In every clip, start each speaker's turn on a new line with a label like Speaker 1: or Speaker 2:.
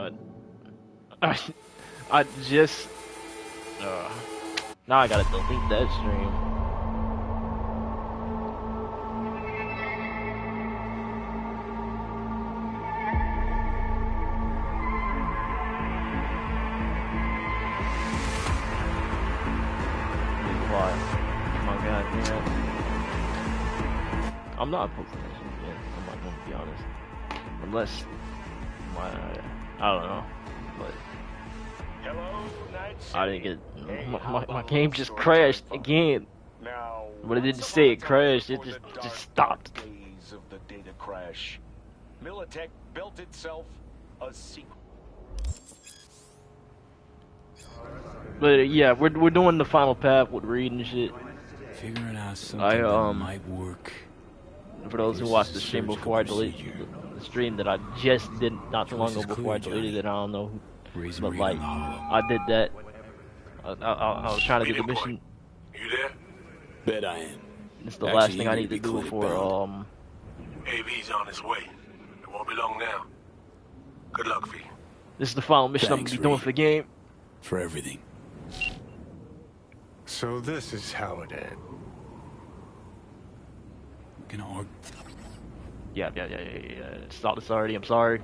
Speaker 1: god. I just now I gotta delete that stream. Why? Oh my god, man. I'm not posting this shit again. I'm not gonna be honest. Unless I don't know. But
Speaker 2: Hello, Night City.
Speaker 1: I didn't get
Speaker 2: Hey,
Speaker 1: my game just crashed again.
Speaker 2: Now,
Speaker 1: But it didn't say it crashed, it just stopped.
Speaker 2: Days of the data crash. Militech built itself a secret.
Speaker 1: But yeah, we're doing the final path with Reed and shit.
Speaker 3: Figuring out something that might work.
Speaker 1: For those who watched the stream before I deleted the stream that I just did not too long ago before I deleted it, I don't know who, but like I did that. I was trying to do the mission.
Speaker 4: You there?
Speaker 3: Bet I am.
Speaker 1: It's the last thing I need to do before
Speaker 4: AV's on his way. It won't be long now. Good luck, V.
Speaker 1: This is the final mission I'm gonna be doing for the game.
Speaker 3: For everything.
Speaker 2: So this is how it ends.
Speaker 1: Yeah. Stop this already. I'm sorry.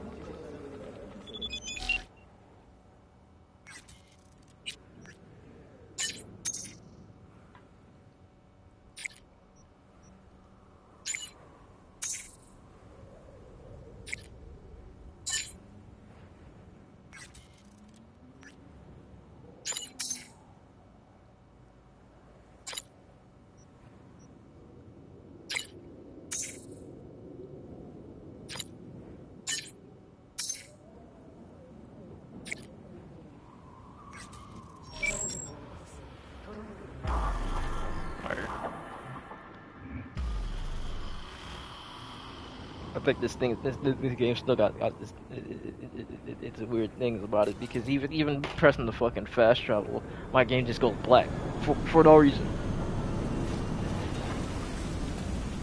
Speaker 1: I think this game still got this. It's weird things about it because even pressing the fucking fast travel, my game just goes black for no reason.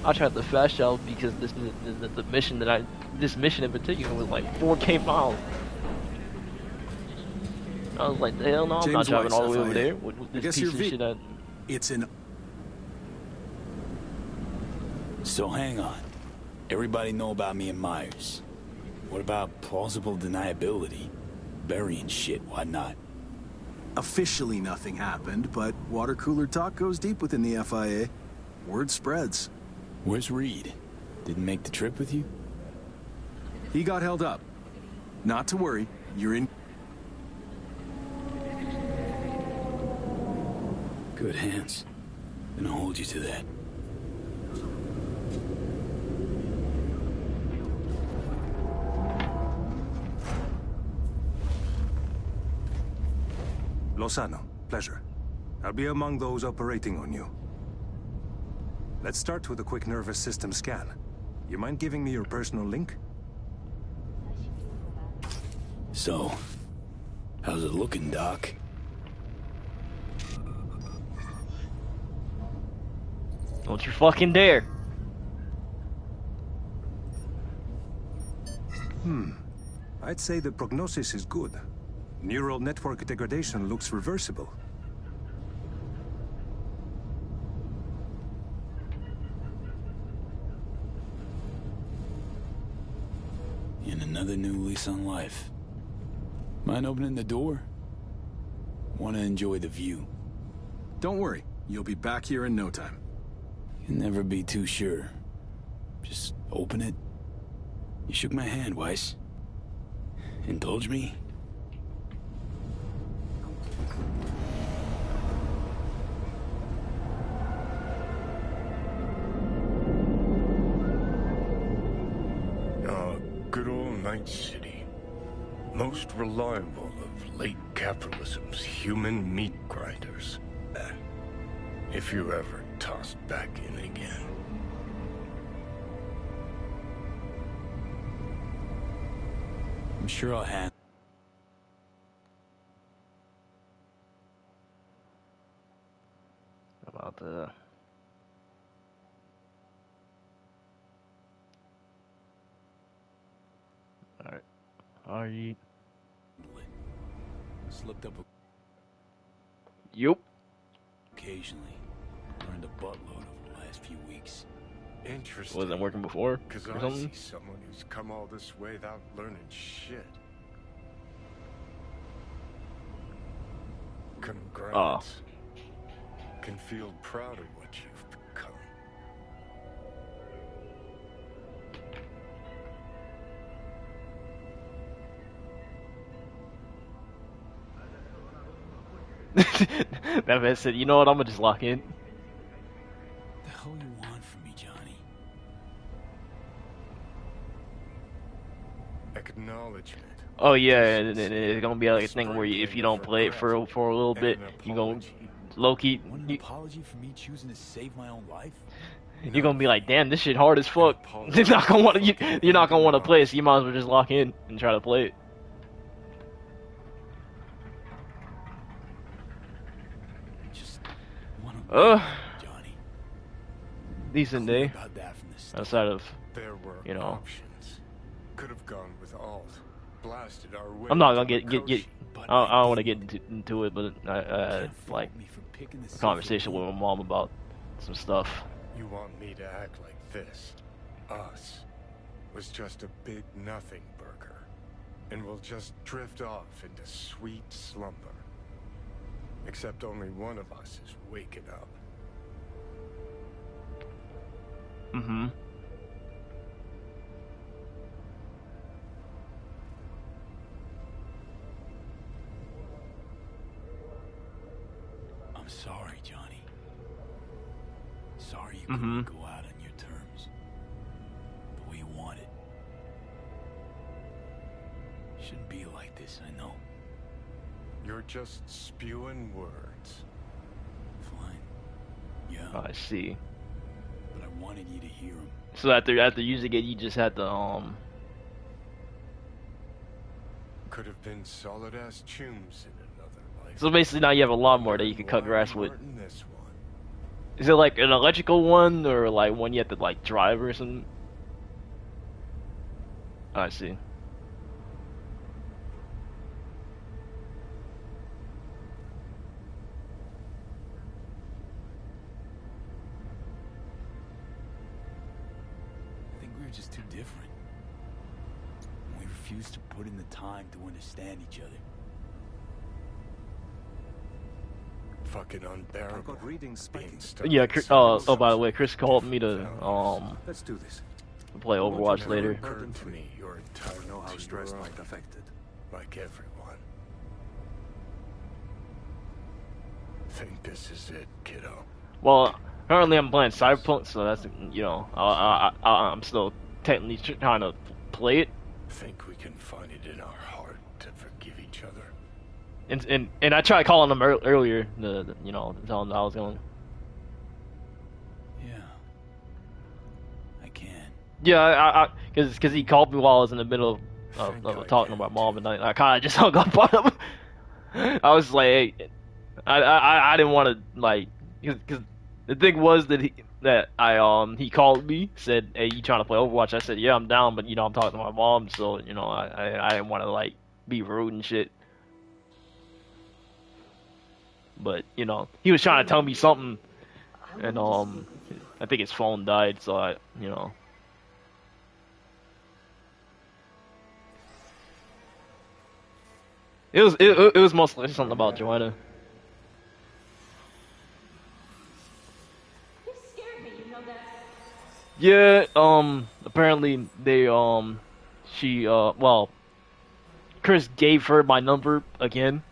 Speaker 1: I tried the fast travel because the mission this mission in particular was like 4K miles. I was like, the hell no, I'm not driving all the way over there with this piece of shit.
Speaker 3: It's an. So hang on. Everybody know about me and Myers. What about plausible deniability? Burying shit, why not?
Speaker 5: Officially nothing happened, but water cooler talk goes deep within the FIA. Word spreads.
Speaker 3: Where's Reed? Didn't make the trip with you?
Speaker 5: He got held up. Not to worry, you're in...
Speaker 3: Good hands. Gonna hold you to that.
Speaker 6: Lozano, pleasure. I'll be among those operating on you. Let's start with a quick nervous system scan. You mind giving me your personal link?
Speaker 3: So, how's it looking, Doc?
Speaker 1: Don't you fucking dare.
Speaker 6: I'd say the prognosis is good. Neural network degradation looks reversible.
Speaker 3: And another new lease on life. Mind opening the door? Want to enjoy the view.
Speaker 5: Don't worry, you'll be back here in no time.
Speaker 3: You'll never be too sure. Just open it. You shook my hand, Weiss. Indulge me?
Speaker 2: Good old Night City. Most reliable of late capitalism's human meat grinders. If you're ever tossed back in again.
Speaker 3: I'm sure I'll have...
Speaker 1: About the... Alright.
Speaker 3: Slipped up
Speaker 1: Yup.
Speaker 3: occasionally. Learned a buttload over the last few weeks.
Speaker 2: Interesting.
Speaker 1: Wasn't working before
Speaker 2: Because
Speaker 1: or
Speaker 2: I
Speaker 1: something.
Speaker 2: see someone who's come all this way without learning shit. Congrats. Can feel proud of what you've become.
Speaker 1: That man said, you know what, I'm gonna just lock in.
Speaker 3: The hell you want from me, Johnny?
Speaker 2: Acknowledgement.
Speaker 1: Oh yeah, and it's gonna be like a thing where if you don't play it for a little bit, you gonna low key.
Speaker 3: Want an apology for me choosing to save my own life?
Speaker 1: You're gonna be like, damn, this shit hard as fuck. You're not gonna want to. You're not gonna want to play it, so you might as well just lock in and try to play it.
Speaker 3: Just want Johnny.
Speaker 1: Decent day.
Speaker 3: About that from the start.
Speaker 1: Outside of,
Speaker 2: There were
Speaker 1: you know.
Speaker 2: options. Could have gone with alt. Blasted our way.
Speaker 1: I'm not gonna
Speaker 2: to
Speaker 1: get.
Speaker 2: the coast.
Speaker 1: I don't want to get into it, but I
Speaker 3: Can't
Speaker 1: like
Speaker 3: fault me for picking the
Speaker 1: a conversation
Speaker 3: safer
Speaker 1: with my mom about some stuff.
Speaker 2: You want me to act like this? Us was just a big nothing burger. And we'll just drift off into sweet slumber. Except only one of us is waking up.
Speaker 1: Mm-hmm.
Speaker 3: I'm sorry, Johnny. Sorry you
Speaker 1: Mm-hmm.
Speaker 3: couldn't go out on your terms. The way you wanted. Shouldn't be like this, I know.
Speaker 2: You're just spewing words.
Speaker 3: Fine. Yeah,
Speaker 1: I see.
Speaker 3: but I wanted you to hear him.
Speaker 1: So after using it, you just had to
Speaker 2: Could have been solid ass chooms in another life.
Speaker 1: So basically now you have a lawnmower that you can cut grass with.
Speaker 2: Martin, this one.
Speaker 1: Is it like an electrical one or like one you have to like drive or something? I see.
Speaker 3: I think we were just too different. We refused to put in the time to understand each other.
Speaker 2: Fucking
Speaker 6: I
Speaker 2: unbearable.
Speaker 6: got reading
Speaker 2: Being
Speaker 6: spiking.
Speaker 2: stuck
Speaker 1: Yeah.
Speaker 2: in
Speaker 1: Oh, by the way, Chris called me to
Speaker 6: Let's do this.
Speaker 1: play Overwatch
Speaker 2: Never
Speaker 1: later.
Speaker 2: occurred to me you're
Speaker 6: I
Speaker 2: entitled
Speaker 6: know how
Speaker 2: to
Speaker 6: stress
Speaker 2: your own,
Speaker 6: might affect it.
Speaker 2: like everyone. Think this is it, kiddo.
Speaker 1: Well, currently I'm playing Cyberpunk, so that's I'm still technically trying to play it.
Speaker 2: Think we can find it in our heart to forgive each other.
Speaker 1: And I tried calling him earlier, tell him I was going.
Speaker 3: Yeah. I can.
Speaker 1: Yeah, because he called me while I was in the middle
Speaker 2: Think
Speaker 1: of
Speaker 2: I
Speaker 1: talking
Speaker 2: can
Speaker 1: about
Speaker 2: too.
Speaker 1: mom, and I kind of just hung up on him. I was like, hey, I didn't want to like, because the thing was that he called me, said, hey, you trying to play Overwatch? I said, yeah, I'm down, but I'm talking to my mom, so I didn't want to like be rude and shit. But he was trying to tell me something, and I think his phone died, so it was mostly something about Joanna.
Speaker 7: You scared me, you know that.
Speaker 1: Yeah, apparently they Chris gave her my number again,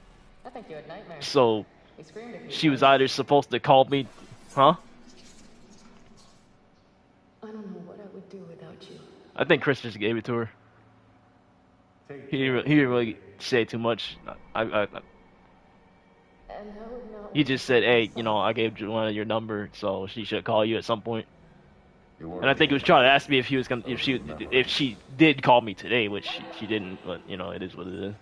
Speaker 7: I think you had nightmares.
Speaker 1: so
Speaker 7: He screamed at you.
Speaker 1: she was either supposed to call me, huh?
Speaker 7: I don't know what I would do without you.
Speaker 1: I think Chris just gave it to her. He didn't really say too much.
Speaker 7: And I would not.
Speaker 1: He just said, hey, I gave Joanna your number, so she should call you at some point. And I think he was trying to ask me if she did call me today, which she didn't, but it is what it is.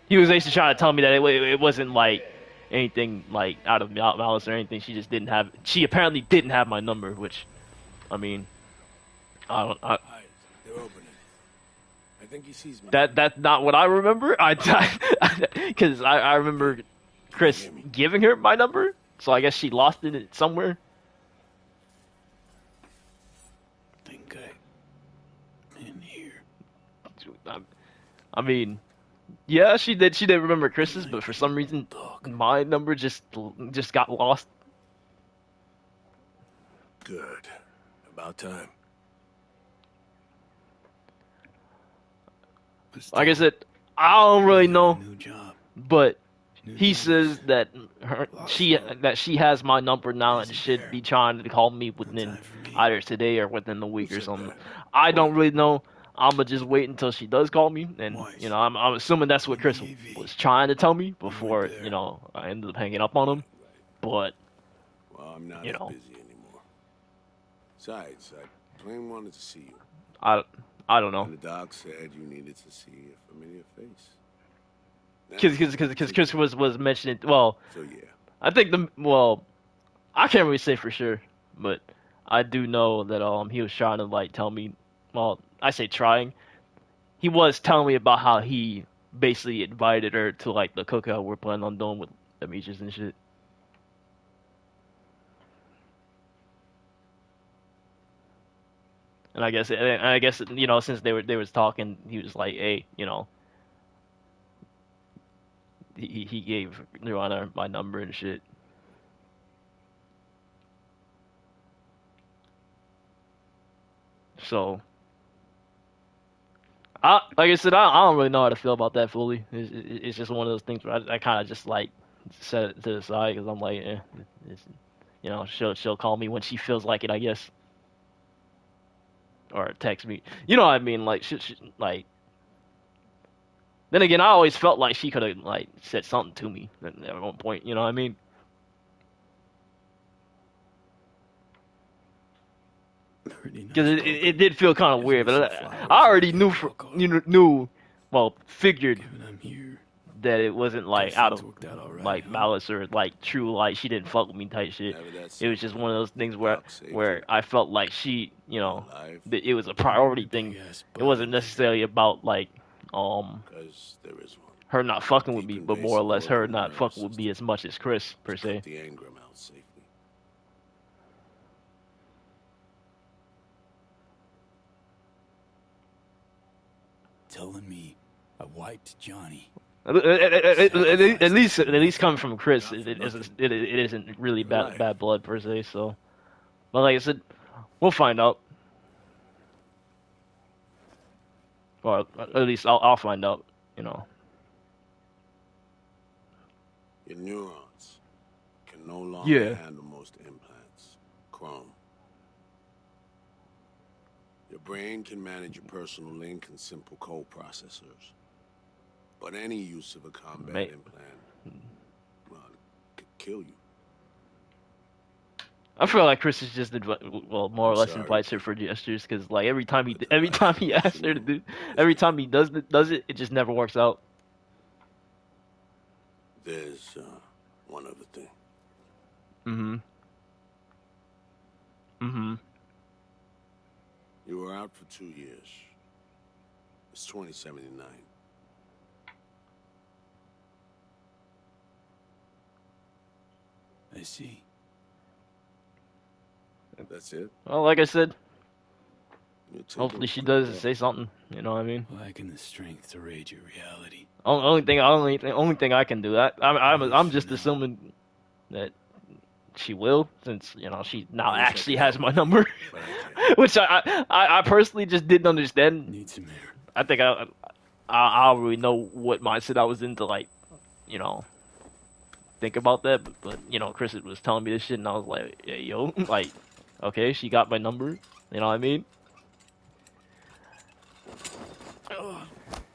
Speaker 1: He was basically trying to tell me that it wasn't like anything like out of malice or anything. She apparently didn't have my number, which, I mean,
Speaker 3: They're opening. I
Speaker 8: think he sees me?
Speaker 1: That's not what I remember. Because I remember Chris giving her my number, so I guess she lost it somewhere.
Speaker 3: Think I'm in here.
Speaker 1: I mean, yeah, she did. She did remember Chris's, but for some reason, my number just got lost.
Speaker 8: Good. About time.
Speaker 1: Like I said, I don't really know,
Speaker 3: New job.
Speaker 1: but he says that she has my number now and should be trying to call me within either today or within the week or something. I don't really know. I'ma just wait until she does call me, and you know, I'm assuming that's what Chris was trying to tell me before, you know, I ended up hanging up on him. But
Speaker 8: Well, I'm not
Speaker 1: you
Speaker 8: as
Speaker 1: know,
Speaker 8: busy anymore. Besides, I plain wanted to see you.
Speaker 1: I don't know.
Speaker 8: And the doc said you needed to see a familiar face.
Speaker 1: Because Chris was mentioning, well,
Speaker 8: So yeah.
Speaker 1: I think I can't really say for sure, but I do know that he was trying to like tell me, well, I say trying. He was telling me about how he basically invited her to like the cookout we're planning on doing with Demetrius and shit. And I guess you know, since they was talking, he was like, hey, you know, he gave Joanna my number and shit. So, like I said, I don't really know how to feel about that fully. It's just one of those things where I kind of just like set it to the side because I'm like, you know, she'll call me when she feels like it, I guess, or text me. You know what I mean? Like, like. Then again, I always felt like she could have like said something to me at one point. You know what I mean? Because it did feel kind of weird, but I already figured that it wasn't like out of like malice or like true, like she didn't fuck with me type shit. It was just one of those things where I felt like she, you know, that it was a priority thing. It wasn't necessarily about like her not fucking with me, but more or less her not fucking with me as much as Chris per se.
Speaker 3: Telling me I wiped Johnny.
Speaker 1: At least coming from Chris, it isn't really bad blood per se. So, but like I said, we'll find out, or at least I'll find out. You know.
Speaker 8: Your neurons can no longer handle most implants. Chrome. Your brain can manage your personal link and simple code processors. But any use of a combat implant, well, could kill you.
Speaker 1: I feel like Chris is just more or less invites her for gestures because like every time he asks her to do, every time he does it, it just never works out.
Speaker 8: There's one other thing. You were out for 2 years. It's 2079.
Speaker 3: I see.
Speaker 8: That's it?
Speaker 1: Well, like I said, hopefully she does say something. You know what I mean?
Speaker 3: Lacking the strength to raid your reality.
Speaker 1: Only thing I can do. I'm just assuming that she will, since you know she now actually has my number, which I personally just didn't understand.
Speaker 3: Need some air.
Speaker 1: I think I don't really know what mindset I was in to like, you know, think about that. But you know, Chris was telling me this shit, and I was like, yeah, yo, like, okay, she got my number. You know what I mean?
Speaker 3: Oh,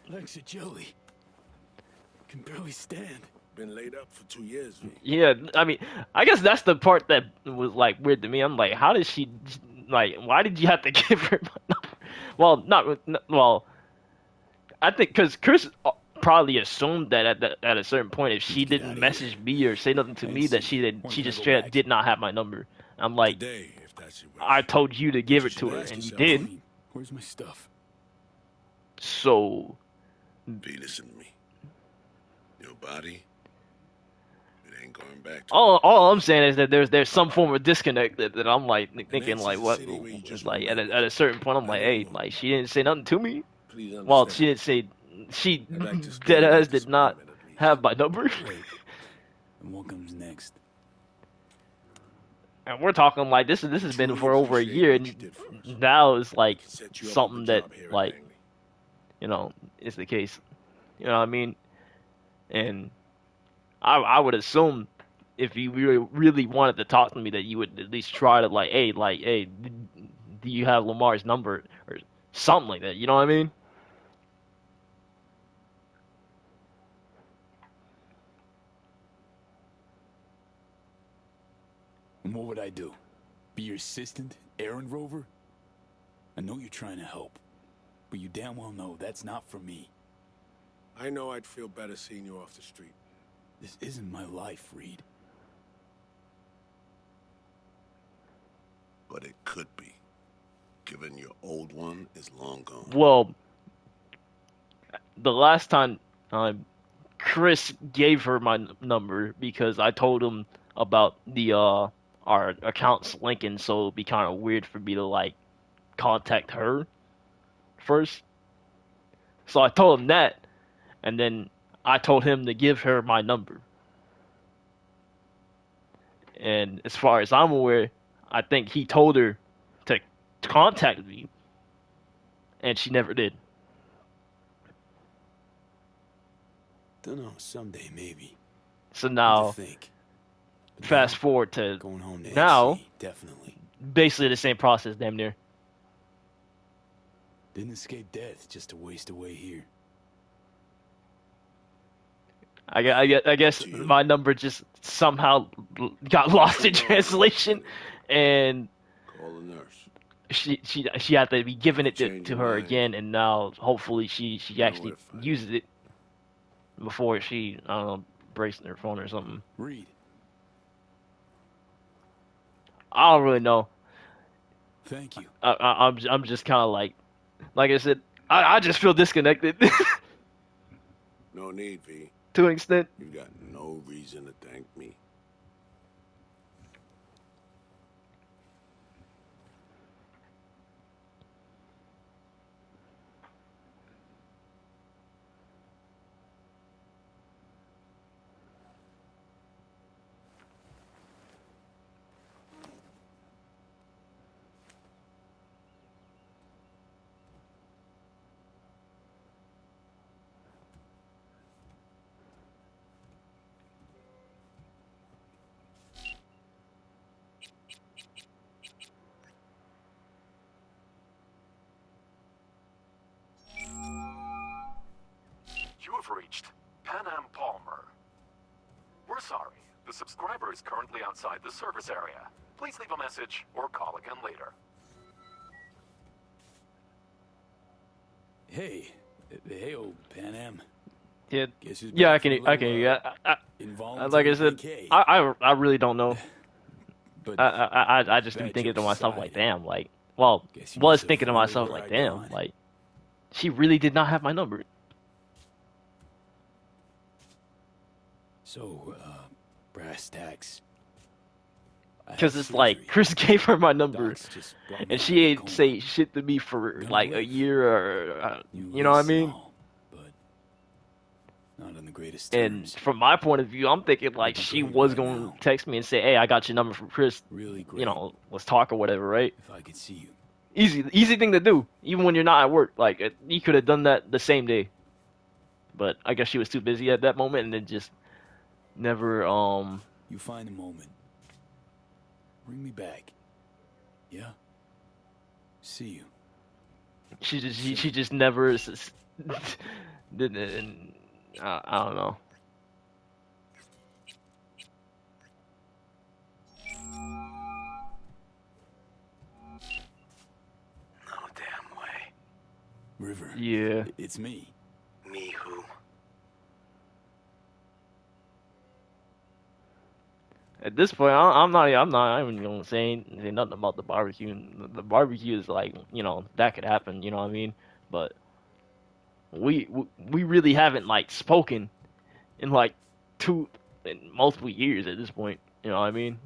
Speaker 3: legs are jelly. Can barely stand.
Speaker 8: Been laid up for 2 years, V.
Speaker 1: Yeah, I mean, I guess that's the part that was like weird to me. I'm like, how did she, like, why did you have to give her my number? Well, I think because Chris probably assumed that at a certain point, if she didn't message me or say nothing to me, that she just straight up did not have my number. I'm like, I told you to give it to her, and you did.
Speaker 3: Where's my stuff?
Speaker 1: So
Speaker 8: V, listen to me. Your body, it ain't going back to
Speaker 1: all I'm saying is that there's some form of disconnect that I'm like
Speaker 8: And
Speaker 1: thinking
Speaker 8: that's
Speaker 1: like
Speaker 8: just a
Speaker 1: what
Speaker 8: city where you just
Speaker 1: like
Speaker 8: won't
Speaker 1: at
Speaker 8: make it.
Speaker 1: at a certain point I'm
Speaker 8: Not
Speaker 1: like, hey,
Speaker 8: anymore.
Speaker 1: like she didn't say nothing to me.
Speaker 8: Please
Speaker 1: Well,
Speaker 8: understand.
Speaker 1: she didn't say she
Speaker 8: I'd like to spend
Speaker 1: dead
Speaker 8: an
Speaker 1: ass did not
Speaker 8: experiment at least.
Speaker 1: have my number.
Speaker 3: Great. And what comes next?
Speaker 1: And we're talking like this has been
Speaker 8: Truly
Speaker 1: for over a
Speaker 8: appreciate
Speaker 1: year,
Speaker 8: what you
Speaker 1: and
Speaker 8: did for us.
Speaker 1: now it's like
Speaker 8: Can set you up with a
Speaker 1: something that
Speaker 8: job here at
Speaker 1: like
Speaker 8: Langley.
Speaker 1: is the case. You know what I mean? And I would assume if you really wanted to talk to me that you would at least try to like, hey, do you have Lamar's number or something like that? You know what I mean?
Speaker 3: And what would I do? Be your assistant, errand rover? I know you're trying to help, but you damn well know that's not for me.
Speaker 8: I know I'd feel better seeing you off the street.
Speaker 3: This isn't my life, Reed.
Speaker 8: But it could be, given your old one is long gone.
Speaker 1: Well, the last time Chris gave her my number because I told him about the our accounts linking, so it'd be kind of weird for me to like contact her first. So I told him that, and then I told him to give her my number. And as far as I'm aware, I think he told her to contact me, and she never did.
Speaker 3: Dunno, someday maybe.
Speaker 1: So
Speaker 3: Need to
Speaker 1: now,
Speaker 3: think. But
Speaker 1: fast
Speaker 3: now,
Speaker 1: forward to
Speaker 3: going home to
Speaker 1: now,
Speaker 3: AC, definitely.
Speaker 1: basically the same process, damn near.
Speaker 3: Didn't escape death just to waste away here.
Speaker 1: I guess my number just somehow got lost in translation, and
Speaker 8: Call the nurse.
Speaker 1: she had to be giving it to,
Speaker 8: Change
Speaker 1: to
Speaker 8: your
Speaker 1: her
Speaker 8: mind.
Speaker 1: again, and now hopefully she
Speaker 8: know
Speaker 1: actually
Speaker 8: where to find
Speaker 1: uses it before she, I don't know, breaks her phone or something.
Speaker 3: Reed,
Speaker 1: I don't really know.
Speaker 3: thank you.
Speaker 1: I'm just kind of like I said, I just feel disconnected
Speaker 8: No need, V.
Speaker 1: to an extent.
Speaker 8: You got no reason to thank me.
Speaker 9: You have reached Pan Am Palmer. We're sorry. The subscriber is currently outside the service area. Please leave a message or call again later.
Speaker 3: Hey, hey, old Pan Am.
Speaker 1: Yeah,
Speaker 3: Guess who's
Speaker 1: yeah,
Speaker 3: back for a little,
Speaker 1: yeah. Like
Speaker 3: involuntary
Speaker 1: I said,
Speaker 3: vacay.
Speaker 1: I really don't know.
Speaker 3: But
Speaker 1: I just be
Speaker 3: bad
Speaker 1: thinking to
Speaker 3: jokes
Speaker 1: myself
Speaker 3: aside,
Speaker 1: like, damn, like, well,
Speaker 3: guess you
Speaker 1: was
Speaker 3: must have
Speaker 1: thinking to
Speaker 3: wondered
Speaker 1: myself
Speaker 3: where
Speaker 1: like,
Speaker 3: I'd
Speaker 1: damn,
Speaker 3: gone.
Speaker 1: like, she really did not have my number.
Speaker 3: So, brass tacks. I had
Speaker 1: Because it's
Speaker 3: surgery.
Speaker 1: like, Chris gave her my number,
Speaker 3: Docs just brought me
Speaker 1: and
Speaker 3: out
Speaker 1: she
Speaker 3: of
Speaker 1: ain't
Speaker 3: the coma.
Speaker 1: say shit to me for
Speaker 3: Gonna
Speaker 1: like a
Speaker 3: live.
Speaker 1: year or,
Speaker 3: New
Speaker 1: you know what I
Speaker 3: lease and
Speaker 1: mean?
Speaker 3: all, but not on the greatest
Speaker 1: And
Speaker 3: terms.
Speaker 1: from my point of view, I'm thinking like
Speaker 3: It'd be
Speaker 1: she
Speaker 3: great
Speaker 1: was
Speaker 3: right
Speaker 1: going
Speaker 3: now.
Speaker 1: to text me and say, hey, I got your number from Chris,
Speaker 3: Really great.
Speaker 1: you know, let's talk or whatever, right?
Speaker 3: If I could see you.
Speaker 1: Easy thing to do, even when you're not at work. Like, you could have done that the same day. But I guess she was too busy at that moment and then just never,
Speaker 3: You find a moment. Bring me back. Yeah? See you.
Speaker 1: she just never did it, and I don't know.
Speaker 8: No damn way.
Speaker 3: River.
Speaker 1: Yeah.
Speaker 3: It's me.
Speaker 8: Me who?
Speaker 1: At this point, I'm not even gonna say nothing about the barbecue. The barbecue is like, you know, that could happen. You know what I mean? But we really haven't like spoken in like in multiple years at this point. You know what I mean?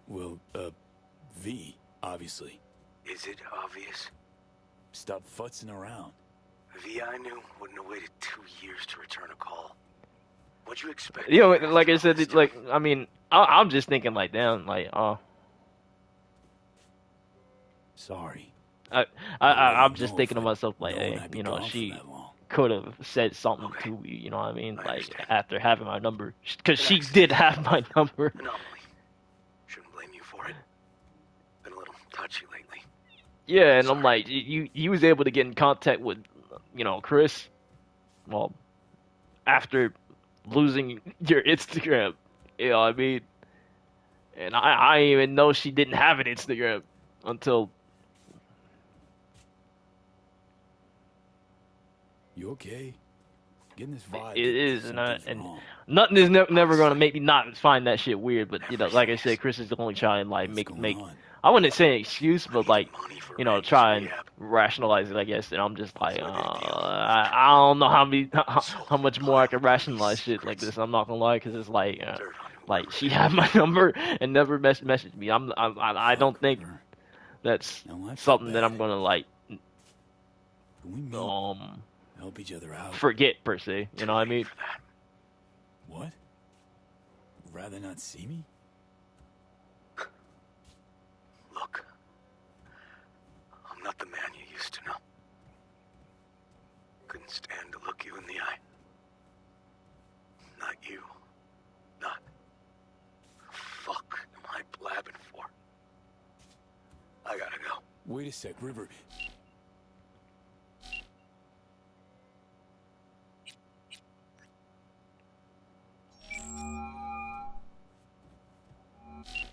Speaker 3: Well, V, obviously.
Speaker 10: Is it obvious?
Speaker 3: Stop futzing around.
Speaker 10: V I knew wouldn't have waited 2 years to return a call. What'd you expect?
Speaker 1: You know, like I said, like I mean, I'm just thinking like, damn, like,
Speaker 3: Sorry.
Speaker 1: I'm just thinking to myself like, hey, you know, she could have said something to me, you know what I mean? Like after having my number, because she did have my number.
Speaker 10: Anomaly. Shouldn't blame you for it. Been a little touchy lately.
Speaker 1: Yeah, and I'm like, you was able to get in contact with, you know, Chris. Well, after losing your Instagram, you know what I mean? And I didn't even know she didn't have an Instagram until.
Speaker 3: You okay? Getting this vibe.
Speaker 1: It is, and nothing is never gonna make me not find that shit weird. But you know, like I said, Chris is the only try and like make. I wouldn't say an excuse, but like, you know, try and rationalize it, I guess. And I'm just like, I don't know how much more I can rationalize shit like this. I'm not gonna lie, because it's like she had my number and never messaged me. I don't think that's something that I'm gonna like
Speaker 3: help each other out.
Speaker 1: Forget per se. You know what I mean?
Speaker 3: What? Rather not see me?
Speaker 10: Look, I'm not the man you used to know. Couldn't stand to look you in the eye. Not you. Not. Fuck am I blabbing for? I gotta go.
Speaker 3: Wait a sec, River.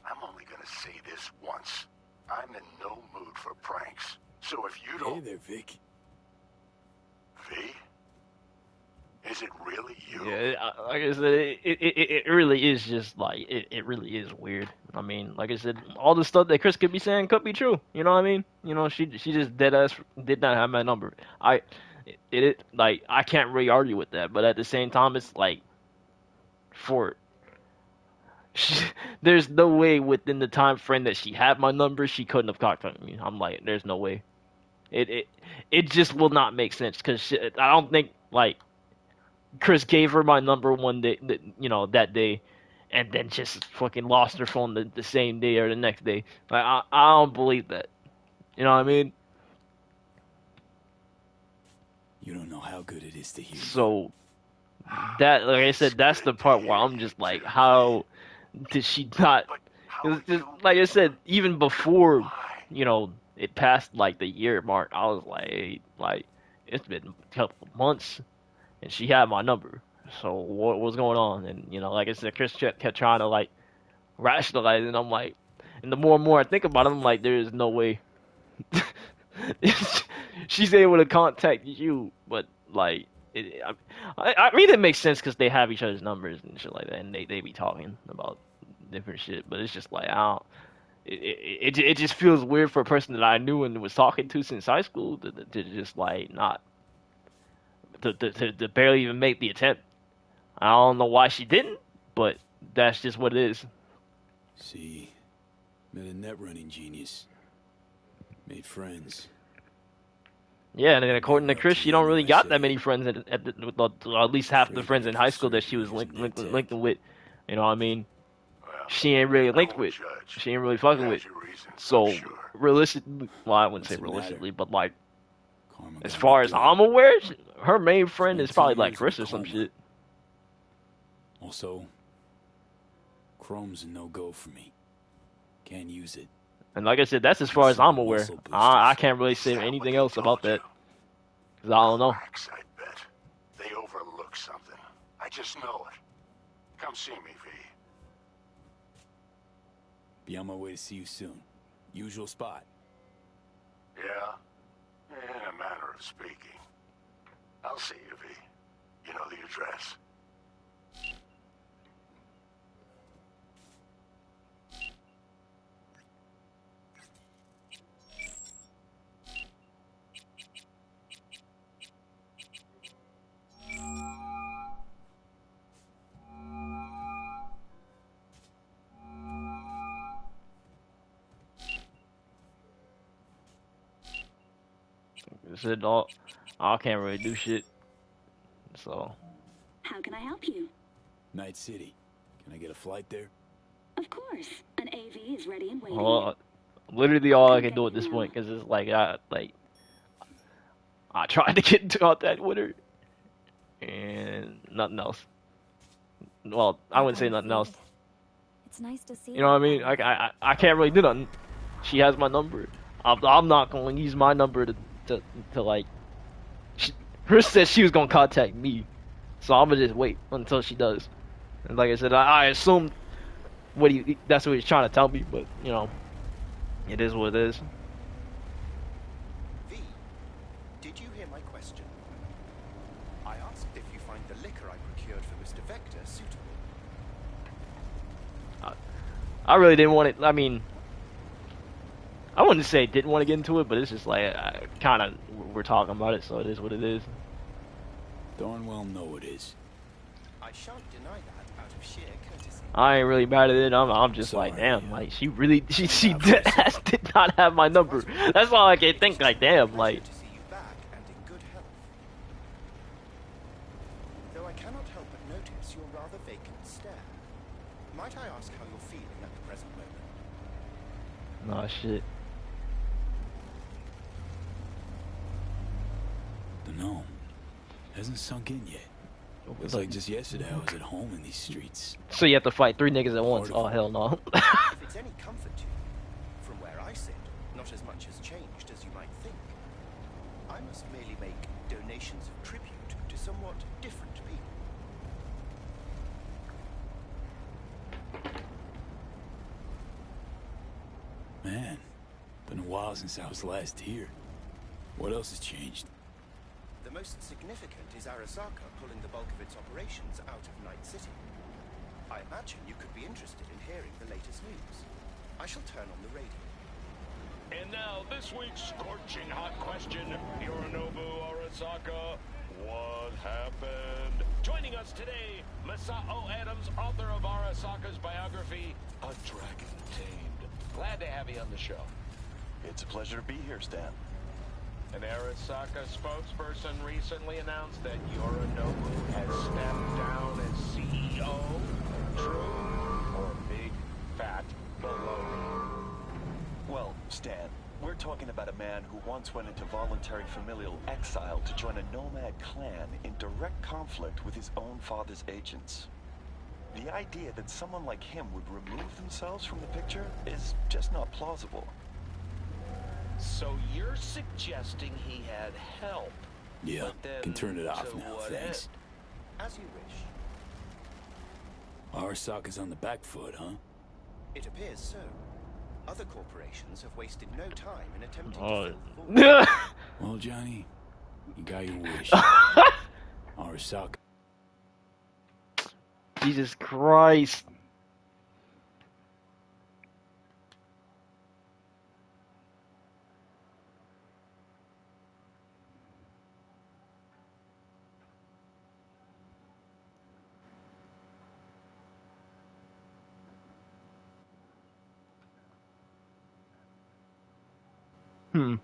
Speaker 4: I'm only gonna say this once. I'm in no mood for pranks. So if you don't...
Speaker 3: Hey there, Vic.
Speaker 4: V? Is it really you?
Speaker 1: Yeah, like I said, it really is just like, it really is weird. I mean, like I said, all the stuff that Chris could be saying could be true. You know what I mean? You know, she just dead ass did not have my number. Like, I can't really argue with that, but at the same time, it's like, there's no way within the time frame that she had my number, she couldn't have contacted me. I'm like, there's no way. It just will not make sense, because I don't think, like, Chris gave her my number one day, you know, that day, and then just fucking lost her phone the same day or the next day. Like, I don't believe that. You know what I mean?
Speaker 3: You don't know how good it is to hear.
Speaker 1: So, that, like I said, that's the part where I'm just like, how did she not? Just, like I said, even before, you know, it passed like the year mark, I was like, hey, like, it's been a couple of months, and she had my number. So what was going on? And you know, like I said, Chris kept trying to like rationalize it, and I'm like, and the more and more I think about it, I'm like, there is no way she's able to contact you, but like, I mean, it makes sense because they have each other's numbers and shit like that, and they be talking about different shit. But it's just like, I don't. It just feels weird for a person that I knew and was talking to since high school to just like not to barely even make the attempt. I don't know why she didn't, but that's just what it is.
Speaker 3: See, met a net running genius. Made friends.
Speaker 1: Yeah, and then according to Chris, she don't really got that many friends at least half the friends in high school that she was linking with. You know what I mean? She ain't really linked with. She ain't really fucking with. So, realistically, well, I wouldn't say realistically, but like, as far as I'm aware, her main friend is probably like Chris or some shit.
Speaker 3: Also, Chrome's a no-go for me. Can't use it.
Speaker 1: And like I said, that's as far as I'm aware. I can't really say anything else about that. Because I don't know.
Speaker 4: I bet. They overlook something. I just know it. Come see me, V.
Speaker 3: Be on my way to see you soon. Usual spot.
Speaker 4: Yeah? In a manner of speaking. I'll see you, V. You know the address.
Speaker 1: I said, "Oh, I can't really do shit." So.
Speaker 11: How can I help you?
Speaker 3: Night City. Can I get a flight there?
Speaker 11: Of course. An AV is ready and waiting.
Speaker 1: Well, literally all I can do at this point, because it's like I tried to get into contact with her, and nothing else. Well, I wouldn't say nothing else.
Speaker 12: It's nice to see.
Speaker 1: You know what I mean? I can't really do nothing. She has my number. I'm not going to use my number to like. Her said she was going to contact me, so I'm gonna just wait until she does. And like I said, I assumed that's what he's trying to tell me, but you know, it is what it is.
Speaker 13: V, did you hear my question? I asked if you find the liquor I procured for Mr. Vector suitable.
Speaker 1: I really didn't want it. I mean, I wouldn't say didn't want to get into it, but it's just like kind of we're talking about it, so it is what it is.
Speaker 3: Darn well know it is.
Speaker 13: I shan't deny that out of sheer courtesy.
Speaker 1: I ain't really mad at it. I'm just like, damn, like she did not have my number. That's all I can think. Like, damn, like.
Speaker 13: To see you back and in good health. Though I cannot help but notice your rather vacant stare. Might I ask how you're feeling at the present moment?
Speaker 1: Nah, shit.
Speaker 3: Dunno. Hasn't sunk in yet. It was like just yesterday I was at home in these streets.
Speaker 1: So you have to fight 3 niggas at once? Oh, hell no.
Speaker 13: If it's any comfort to you, from where I sit, not as much has changed as you might think. I must merely make donations of tribute to somewhat different people.
Speaker 3: Man, been a while since I was last here. What else has changed?
Speaker 13: The most significant is Arasaka pulling the bulk of its operations out of Night City. I imagine you could be interested in hearing the latest news. I shall turn on the radio.
Speaker 14: And now, this week's scorching hot question, Yorinobu Arasaka, what happened? Joining us today, Masao Adams, author of Arasaka's biography, A Dragon Tamed. Glad to have you on the show.
Speaker 15: It's a pleasure to be here, Stan.
Speaker 14: An Arasaka spokesperson recently announced that Yorinobu has stepped down as CEO. True or big, fat baloney?
Speaker 15: Well, Stan, we're talking about a man who once went into voluntary familial exile to join a nomad clan in direct conflict with his own father's agents. The idea that someone like him would remove themselves from the picture is just not plausible.
Speaker 14: So you're suggesting he had help?
Speaker 3: Yeah, can turn it off now, thanks.
Speaker 13: As you wish.
Speaker 3: Arasaka's on the back foot, huh?
Speaker 13: It appears so. Other corporations have wasted no time in attempting
Speaker 1: Oh.
Speaker 13: to
Speaker 3: Well, Johnny, you got your wish. Arasaka.
Speaker 1: Jesus Christ. Hmm.